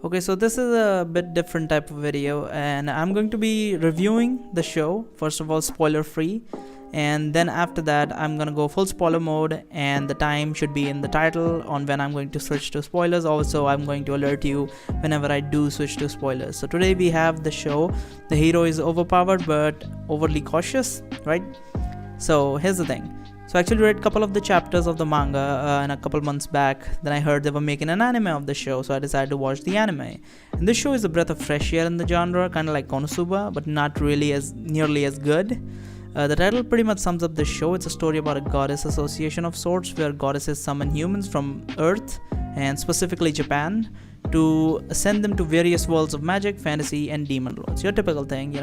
Okay, so this is a bit different type of video, and I'm going to be reviewing the show. First of all, spoiler free, and then after that I'm gonna go full spoiler mode, and the time should be in the title on when I'm going to switch to spoilers. Also, I'm going to alert you whenever I do switch to spoilers. So today we have the show. The hero is overpowered but overly cautious, right? So here's the thing. So I actually read a couple of the chapters of the manga and a couple months back. Then I heard they were making an anime of the show, so I decided to watch the anime. And this show is a breath of fresh air in the genre, kind of like Konosuba, but not really as nearly as good. The title pretty much sums up the show. It's a story about a goddess association of sorts, where goddesses summon humans from Earth, and specifically Japan, to send them to various worlds of magic, fantasy, and demon lords. Your typical thing,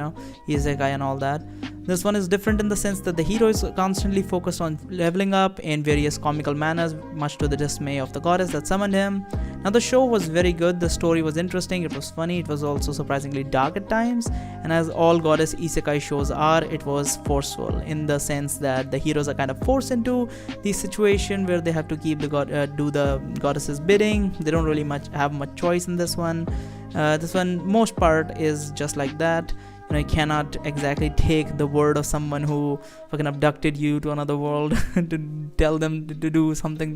isekai and all that. This one is different in the sense that the hero is constantly focused on leveling up in various comical manners, much to the dismay of the goddess that summoned him. Now, the show was very good. The story was interesting, it was funny, it was also surprisingly dark at times, and as all goddess isekai shows are, it was forceful in the sense that the heroes are kind of forced into the situation where they have to keep do the goddess's bidding. They don't really have much choice in this one. This one, most part, is just like that. You cannot exactly take the word of someone who fucking abducted you to another world to tell them to do something,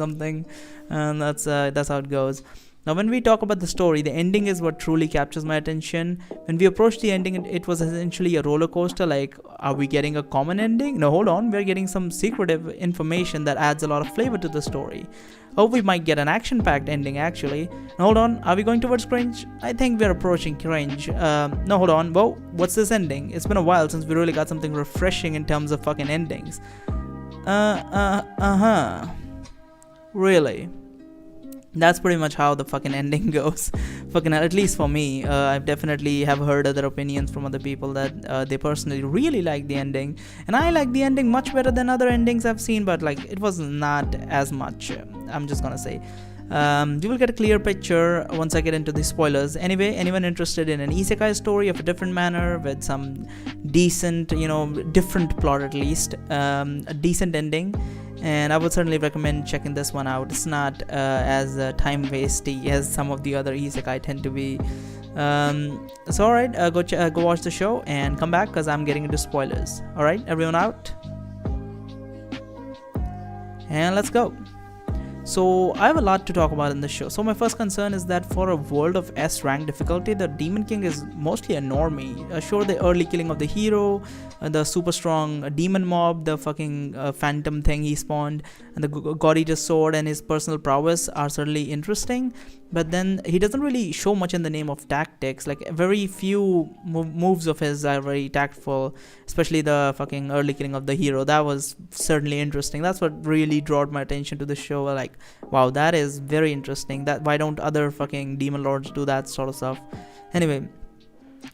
and that's how it goes. Now, when we talk about the story, the ending is what truly captures my attention. When we approached the ending, it was essentially a roller coaster. Like, are we getting a common ending? No, hold on, we're getting some secretive information that adds a lot of flavor to the story. Oh, we might get an action-packed ending, actually. No, hold on, are we going towards cringe? I think we're approaching cringe. No, hold on, whoa, what's this ending? It's been a while since we really got something refreshing in terms of fucking endings. Really? That's pretty much how the fucking ending goes. Fucking, at least for me. I definitely have heard other opinions from other people that they personally really like the ending, and I like the ending much better than other endings I've seen, but like, it was not as much. I'm just gonna say. You will get a clear picture once I get into the spoilers. Anyway, anyone interested in an isekai story of a different manner with some decent, different plot at least, a decent ending, and I would certainly recommend checking this one out. It's not as time wasty as some of the other isekai tend to be. So alright, go watch the show and come back, because I'm getting into spoilers. Alright, everyone out, and let's go. So I have a lot to talk about in this show. So my first concern is that for a world of S rank difficulty, the Demon King is mostly a normie. Sure, the early killing of the hero, the super strong demon mob, the fucking phantom thing he spawned, and the God Eater's sword and his personal prowess are certainly interesting, but then he doesn't really show much in the name of tactics. Like, very few moves of his are very tactful, especially the fucking early killing of the hero. That was certainly interesting. That's what really drew my attention to the show. Like, wow, that is very interesting. That, why don't other fucking demon lords do that sort of stuff? Anyway,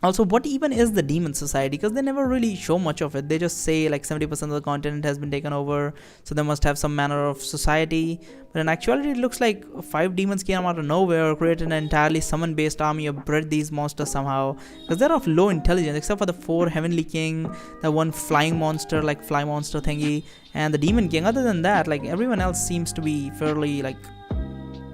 also, what even is the demon society? Because they never really show much of it. They just say like 70% of the continent has been taken over, so they must have some manner of society. But in actuality, it looks like 5 demons came out of nowhere, created an entirely summon-based army, or bred these monsters somehow. Because they're of low intelligence, except for the 4 Heavenly King, the one flying monster, like fly monster thingy, and the Demon King. Other than that, like, everyone else seems to be fairly like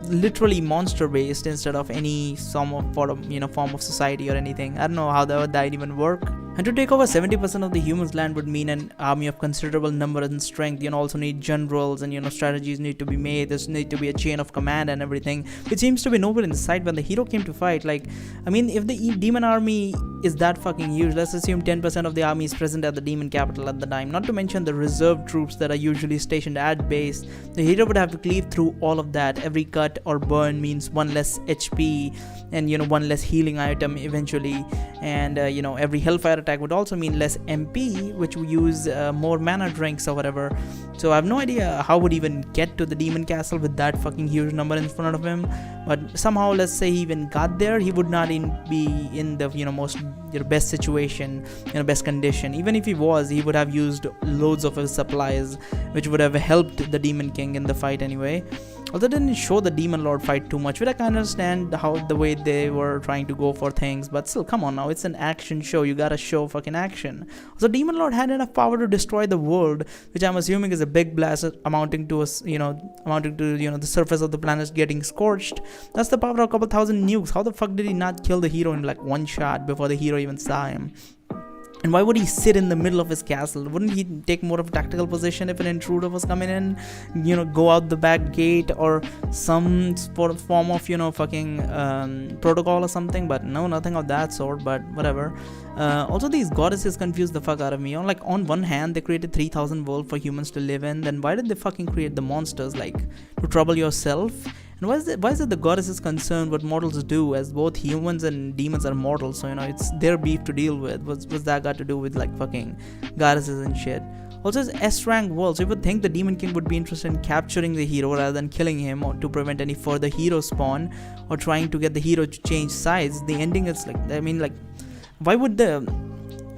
literally monster based instead of any form of society or anything. I don't know how that even work. And to take over 70% of the humans' land would mean an army of considerable number and strength. You also need generals, and strategies need to be made. There's need to be a chain of command and everything, which seems to be nowhere in sight when the hero came to fight. Like, I mean, if the demon army is that fucking huge, let's assume 10% of the army is present at the demon capital at the time, not to mention the reserve troops that are usually stationed at base. The hero would have to cleave through all of that. Every cut or burn means 1 less HP, and 1 less healing item eventually, and every hellfire attack would also mean less MP, which we use more mana drinks or whatever. So I have no idea how would even get to the demon castle with that fucking huge number in front of him. But somehow, let's say he even got there, he would not be in the most best situation, best condition. Even if he was, he would have used loads of his supplies, which would have helped the Demon King in the fight anyway. Although they didn't show the demon lord fight too much, which I can understand how the way they were trying to go for things, but still, come on now, it's an action show, you gotta show fucking action. So demon lord had enough power to destroy the world, which I'm assuming is a big blast amounting to the surface of the planet getting scorched. That's the power of a couple thousand nukes. How the fuck did he not kill the hero in like one shot before the hero even saw him? And why would he sit in the middle of his castle? Wouldn't he take more of a tactical position if an intruder was coming in? Go out the back gate or some form of, fucking protocol or something. But no, nothing of that sort, but whatever. Also, these goddesses confuse the fuck out of me. On one hand, they created 3,000 worlds for humans to live in. Then why did they fucking create the monsters, to trouble yourself? And why is it the goddess is concerned what mortals do, as both humans and demons are mortal, so it's their beef to deal with. What's that got to do with fucking goddesses and shit? Also, it's S-rank world, so you would think the Demon King would be interested in capturing the hero rather than killing him, or to prevent any further hero spawn, or trying to get the hero to change sides. The ending is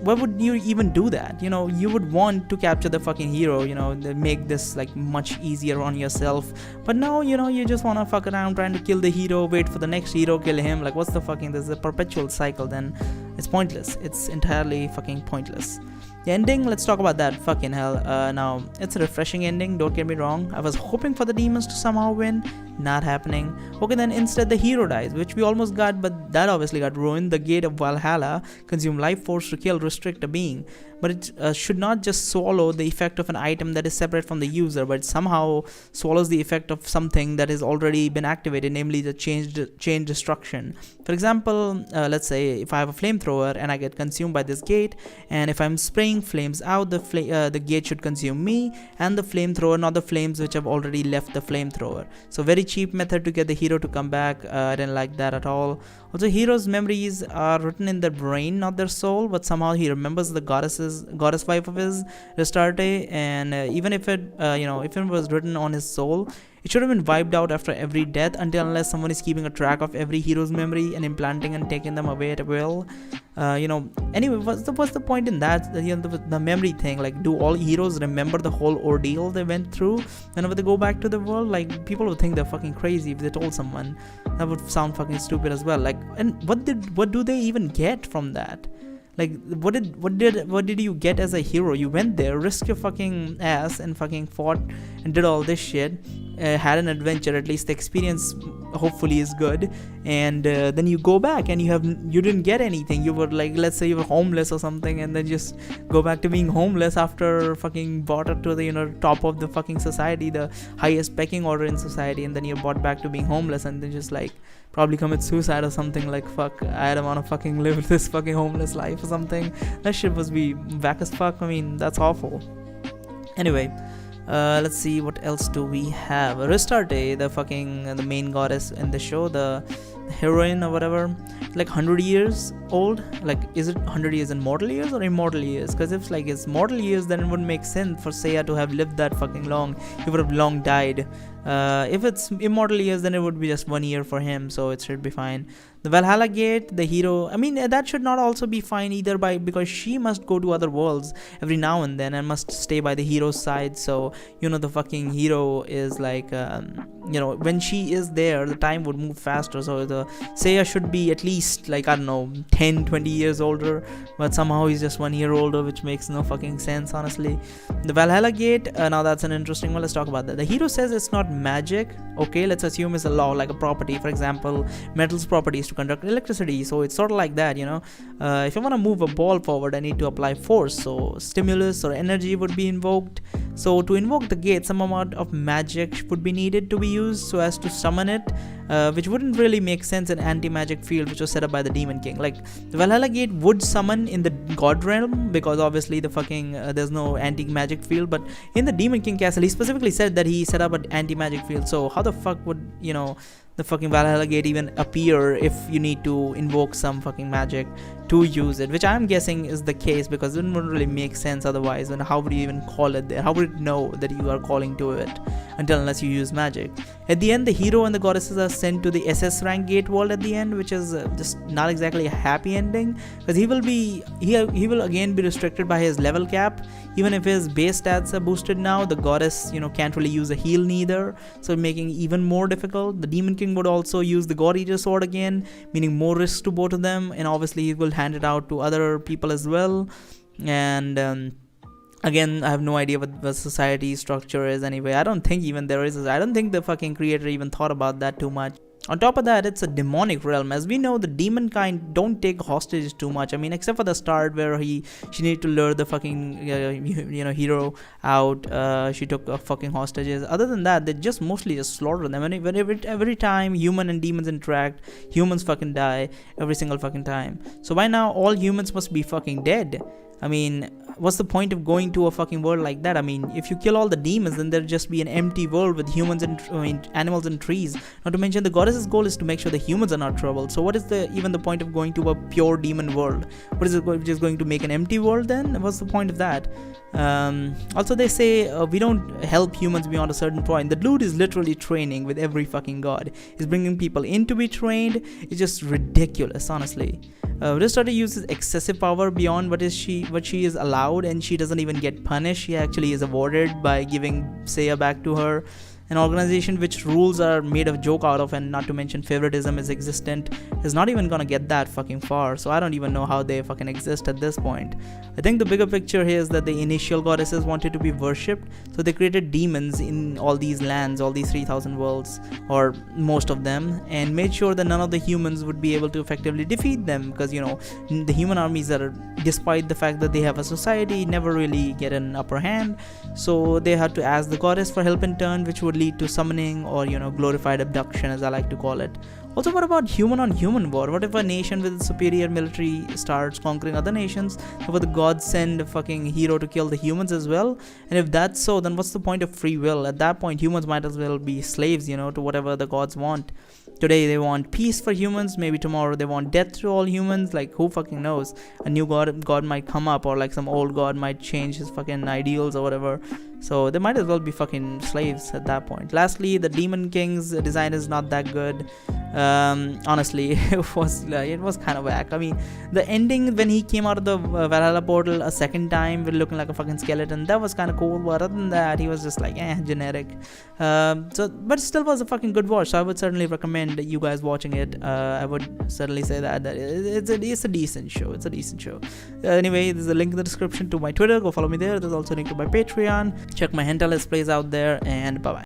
why would you even do that? You would want to capture the fucking hero, make this much easier on yourself. But now, you just wanna fuck around trying to kill the hero, wait for the next hero, kill him. What's the fucking, this is a perpetual cycle. Then it's pointless. It's entirely fucking pointless. The ending, let's talk about that. Fucking hell. Now, it's a refreshing ending, don't get me wrong. I was hoping for the demons to somehow win. Not happening. Okay, then instead the hero dies, which we almost got, but that obviously got ruined. The gate of Valhalla consume life force to kill, restrict a being. But it should not just swallow the effect of an item that is separate from the user, but it somehow swallows the effect of something that has already been activated, namely the chain destruction. For example, let's say if I have a flamethrower and I get consumed by this gate, and if I'm spraying flames out, the gate should consume me and the flamethrower, not the flames which have already left the flamethrower. So very cheap method to get the hero to come back. I didn't like that at all. Also, hero's memories are written in their brain, not their soul, but somehow he remembers the goddess wife of his, Restarte, and even if it was written on his soul, it should have been wiped out after every death, unless someone is keeping a track of every hero's memory and implanting and taking them away at will. Anyway, what's the point in that? The memory thing. Do all heroes remember the whole ordeal they went through whenever they go back to the world? People would think they're fucking crazy if they told someone. That would sound fucking stupid as well. And what do they even get from that? What did you get as a hero? You went there, risked your fucking ass, and fucking fought and did all this shit, had an adventure. At least the experience hopefully is good, and then you go back and you didn't get anything. You were let's say you were homeless or something, and then just go back to being homeless after fucking brought up to the top of the fucking society, the highest pecking order in society, and then you're brought back to being homeless, and then just probably commit suicide or something. Fuck, I don't want to fucking live this fucking homeless life or something. That shit must be whack as fuck. I mean, that's awful. Anyway, let's see, what else do we have? Restarte, the main goddess in the show, the heroine or whatever, 100 years old. Is it 100 years in mortal years or immortal years? Because if it's mortal years, then it wouldn't make sense for Seiya to have lived that fucking long. He would have long died. If it's immortal years, then it would be just 1 year for him, so it should be fine. The Valhalla Gate, the hero, I mean, that should not also be fine either, because she must go to other worlds every now and then and must stay by the hero's side. So the fucking hero is when she is there, the time would move faster. So the Seiya should be at least 10-20 years older, but somehow he's just 1 year older, which makes no fucking sense, honestly. The Valhalla Gate, now that's an interesting one. Let's talk about that. The hero says it's not magic. Okay, let's assume it's a law, like a property. For example, metal's property is to conduct electricity, so it's sort of like that. If I want to move a ball forward, I need to apply force, so stimulus or energy would be invoked. So to invoke the gate, some amount of magic would be needed to be used so as to summon it, which wouldn't really make sense in anti-magic field which was set up by the Demon King. The Valhalla Gate would summon in the god realm, because obviously the fucking there's no anti-magic field, but in the Demon King castle he specifically said that he set up an anti-magic field. So how the fuck would the fucking Valhalla Gate even appear if you need to invoke some fucking magic? to use it, which I'm guessing is the case, because it wouldn't really make sense otherwise. And how would you even call it there? How would it know that you are calling to it unless you use magic? At the end, the hero and the goddesses are sent to the SS rank gate world at the end, which is just not exactly a happy ending, because he will again be restricted by his level cap. Even if his base stats are boosted now, the goddess, can't really use a heal neither, so making it even more difficult. The Demon King would also use the God Eater sword again, meaning more risks to both of them, and obviously he will hand it out to other people as well. And again, I have no idea what the society structure is anyway. I don't think even there is. I don't think the fucking creator even thought about that too much. On top of that, it's a demonic realm. As we know, the demon kind don't take hostages too much. I mean, except for the start where she needed to lure the fucking hero out. She took fucking hostages. Other than that, they just mostly just slaughter them. And every time human and demons interact, humans fucking die every single fucking time. So by now, all humans must be fucking dead. I mean, what's the point of going to a fucking world like that? I mean, if you kill all the demons, then there'll just be an empty world with humans and animals and trees. Not to mention, the goddess's goal is to make sure the humans are not troubled. So what is even the point of going to a pure demon world? What is it just going to make an empty world then? What's the point of that? Also, they say we don't help humans beyond a certain point. The dude is literally training with every fucking god. He's bringing people in to be trained. It's just ridiculous, honestly. Ristardi uses excessive power beyond what she is allowed, and she doesn't even get punished. She actually is awarded by giving Seiya back to her. An organization which rules are made of joke out of, and not to mention favoritism is existent, is not even gonna get that fucking far. So I don't even know how they fucking exist at this point. I think the bigger picture here is that the initial goddesses wanted to be worshipped, so they created demons in all these lands, all these 3000 worlds, or most of them, and made sure that none of the humans would be able to effectively defeat them, because the human armies are, despite the fact that they have a society, never really get an upper hand. So they had to ask the goddess for help in turn, which would lead to summoning, or glorified abduction, as I like to call it. Also, what about human on human war? What if a nation with superior military starts conquering other nations? Will the gods send a fucking hero to kill the humans as well? And if that's so, then what's the point of free will? At that point, humans might as well be slaves, to whatever the gods want. Today they want peace for humans, maybe tomorrow they want death to all humans. Like, who fucking knows? A new god might come up, or like some old god might change his fucking ideals or whatever. So they might as well be fucking slaves at that point. Lastly, the Demon King's design is not that good. Honestly, it was kind of whack. I mean, the ending when he came out of the Valhalla portal a second time with looking like a fucking skeleton, that was kind of cool. But other than that, he was just like generic. But it still was a fucking good watch. So I would certainly recommend you guys watching it. I would certainly say that it's a decent show. It's a decent show. Anyway, there's a link in the description to my Twitter. Go follow me there. There's also a link to my Patreon. Check my hentai let's plays out there, and bye bye.